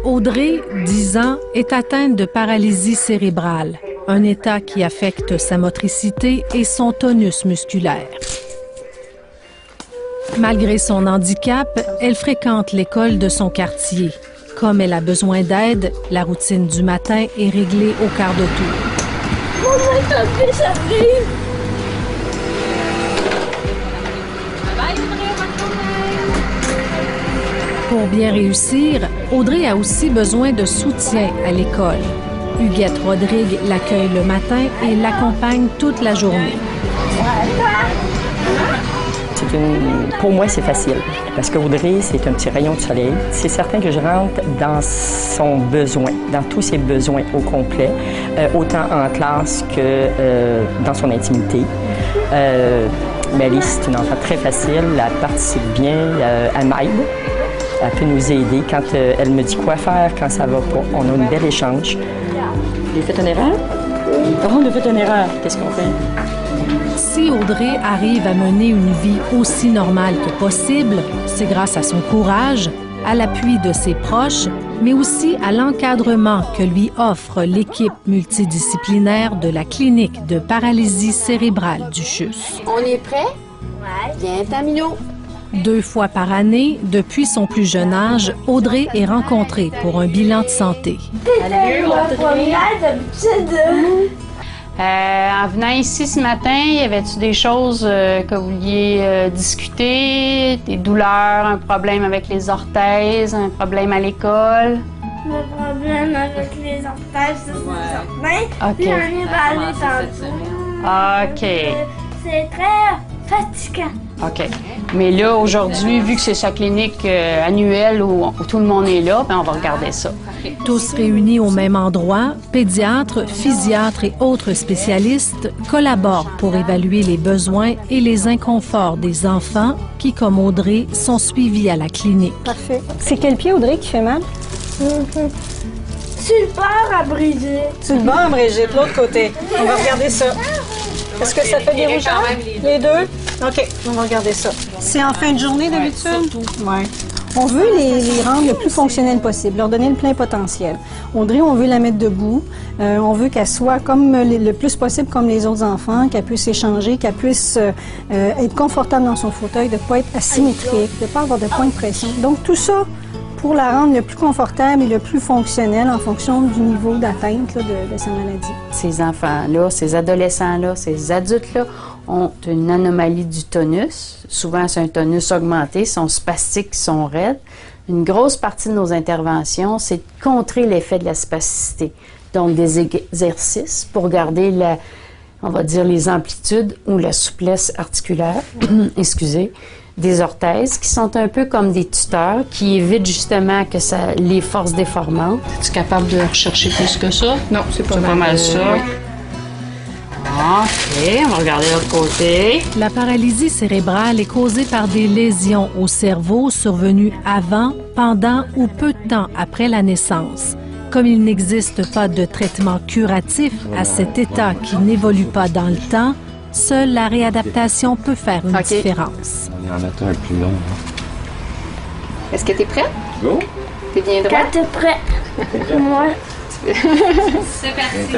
Audrey, 10 ans, est atteinte de paralysie cérébrale, un état qui affecte sa motricité et son tonus musculaire. Malgré son handicap, elle fréquente l'école de son quartier. Comme elle a besoin d'aide, la routine du matin est réglée au quart de tour. Pour bien réussir, Audrey a aussi besoin de soutien à l'école. Huguette Rodrigue l'accueille le matin et l'accompagne toute la journée. Pour moi, c'est facile, parce qu'Audrey, c'est un petit rayon de soleil. C'est certain que je rentre dans son besoin, dans tous ses besoins au complet, autant en classe que dans son intimité. Mali, c'est une enfant très facile, elle participe bien, elle m'aide. Elle peut nous aider quand elle me dit quoi faire, quand ça va pas. On a une belle échange. J'ai fait une erreur? Oh, on a fait une erreur. Qu'est-ce qu'on fait? Si Audrey arrive à mener une vie aussi normale que possible, c'est grâce à son courage, à l'appui de ses proches, mais aussi à l'encadrement que lui offre l'équipe multidisciplinaire de la clinique de paralysie cérébrale du CHUSS. On est prêt? Ouais. Viens, Tamino. 2 fois par année, depuis son plus jeune âge, Audrey est rencontrée pour un bilan de santé. Salut, Audrey. En venant ici ce matin, y avait-tu des choses que vous vouliez discuter? Des douleurs, un problème avec les orthèses, un problème à l'école? Le problème avec les orthèses, c'est certain. OK. Puis j'en ai parlé tantôt. OK. C'est très fatigant. OK. Mais là, aujourd'hui, vu que c'est sa clinique annuelle où tout le monde est là, bien, on va regarder ça. Tous réunis au même endroit, pédiatres, physiatres et autres spécialistes collaborent pour évaluer les besoins et les inconforts des enfants qui, comme Audrey, sont suivis à la clinique. Parfait. C'est quel pied, Audrey, qui fait mal? Sur le bord à briser. Sur le bord, Brigitte, l'autre côté. On va regarder ça. Est-ce que ça fait des rougeurs? Les deux? OK, on va regarder ça. C'est en fin de journée d'habitude? Oui. On veut les rendre le plus fonctionnels possible, leur donner le plein potentiel. Audrey, on veut la mettre debout. On veut qu'elle soit comme le plus possible comme les autres enfants, qu'elle puisse échanger, qu'elle puisse être confortable dans son fauteuil, de ne pas être asymétrique, de ne pas avoir de point de pression. Donc, tout ça pour la rendre le plus confortable et le plus fonctionnel en fonction du niveau d'atteinte de sa maladie. Ces enfants-là, ces adolescents-là, ces adultes-là ont une anomalie du tonus. Souvent, c'est un tonus augmenté, ils sont spastiques, ils sont raides. Une grosse partie de nos interventions, c'est de contrer l'effet de la spasticité. Donc, des exercices pour garder on va dire, les amplitudes ou la souplesse articulaire, excusez, des orthèses qui sont un peu comme des tuteurs qui évitent justement que les forces déformantes. Es-tu capable de rechercher plus que ça? Non, c'est pas mal ça. Oui. OK, on va regarder l'autre côté. La paralysie cérébrale est causée par des lésions au cerveau survenues avant, pendant ou peu de temps après la naissance. Comme il n'existe pas de traitement curatif à cet état qui n'évolue pas dans le temps, seule la réadaptation peut faire une différence. On est en mettant un plus long. Est-ce que t'es prête? Go! T'es bien droit? Quand t'es prêt? Moi. C'est parti.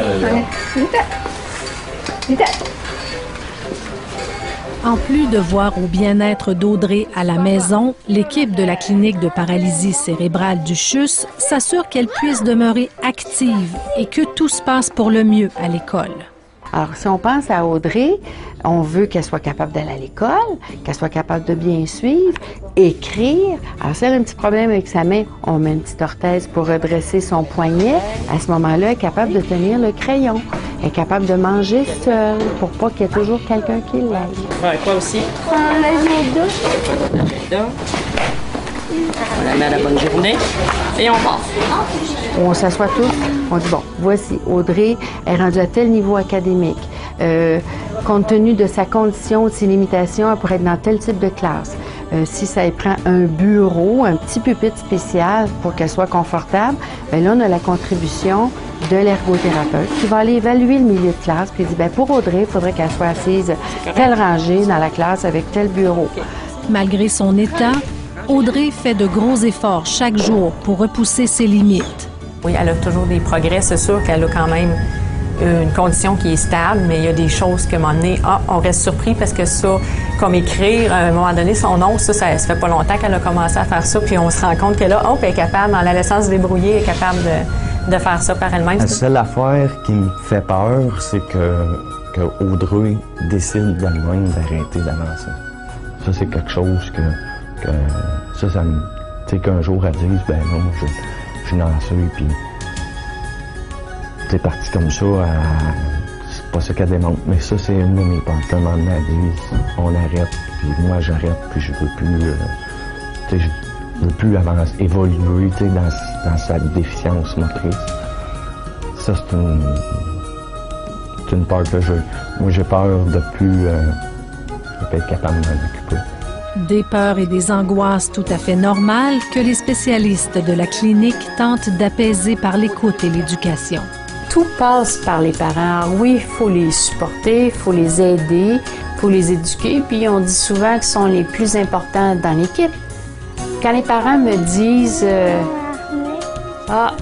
En plus de voir au bien-être d'Audrey à la maison, l'équipe de la clinique de paralysie cérébrale du CHUSS s'assure qu'elle puisse demeurer active et que tout se passe pour le mieux à l'école. Alors, si on pense à Audrey, on veut qu'elle soit capable d'aller à l'école, qu'elle soit capable de bien suivre, écrire. Alors, si elle a un petit problème avec sa main, on met une petite orthèse pour redresser son poignet. À ce moment-là, elle est capable de tenir le crayon. Elle est capable de manger seule pour pas qu'il y ait toujours quelqu'un qui l'aide. Ouais, toi aussi. On a les deux. On la met à la bonne journée et on part. On s'assoit tous, on dit, bon, voici, Audrey est rendue à tel niveau académique. Compte tenu de sa condition, de ses limitations, elle pourrait être dans tel type de classe. Si ça lui prend un bureau, un petit pupitre spécial pour qu'elle soit confortable, bien là, on a la contribution de l'ergothérapeute qui va aller évaluer le milieu de classe puis dit, bien pour Audrey, il faudrait qu'elle soit assise telle rangée dans la classe avec tel bureau. Malgré son état, Audrey fait de gros efforts chaque jour pour repousser ses limites. Oui, elle a toujours des progrès. C'est sûr qu'elle a quand même une condition qui est stable, mais il y a des choses que, à un moment donné, on reste surpris parce que ça, comme écrire, à un moment donné, son oncle, ça fait pas longtemps qu'elle a commencé à faire ça, puis on se rend compte que là, elle est capable, dans la laissant se débrouiller, elle est capable de faire ça par elle-même. La seule affaire qui me fait peur, c'est que Audrey décide d'elle-même d'arrêter d'avancer. Ça, c'est quelque chose que ça me... Tu sais, qu'un jour, elle dise, ben non, je suis danseuse, puis c'est parti comme ça, c'est pas ça qu'elle démontre, mais ça, c'est une de mes peurs. À un moment donné, elle dit, on arrête, puis moi, j'arrête, puis je veux plus, tu sais, je veux plus avancer, évoluer, tu sais, dans sa déficience motrice. Ça, c'est une peur que moi, j'ai peur de plus être capable de m'en occuper. Des peurs et des angoisses tout à fait normales que les spécialistes de la clinique tentent d'apaiser par l'écoute et l'éducation. Tout passe par les parents. Alors oui, il faut les supporter, il faut les aider, il faut les éduquer, puis on dit souvent qu'ils sont les plus importants dans l'équipe. Quand les parents me disent ah,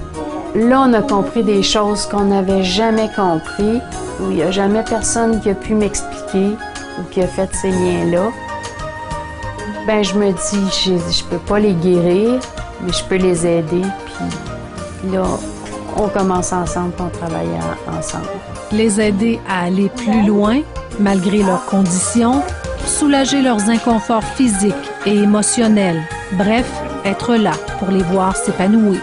là, on a compris des choses qu'on n'avait jamais compris, ou il n'y a jamais personne qui a pu m'expliquer ou qui a fait ces liens-là, ben je me dis, je peux pas les guérir, mais je peux les aider, puis là, on commence ensemble, puis on travaille ensemble. Les aider à aller plus loin, malgré leurs conditions, soulager leurs inconforts physiques et émotionnels, bref, être là pour les voir s'épanouir.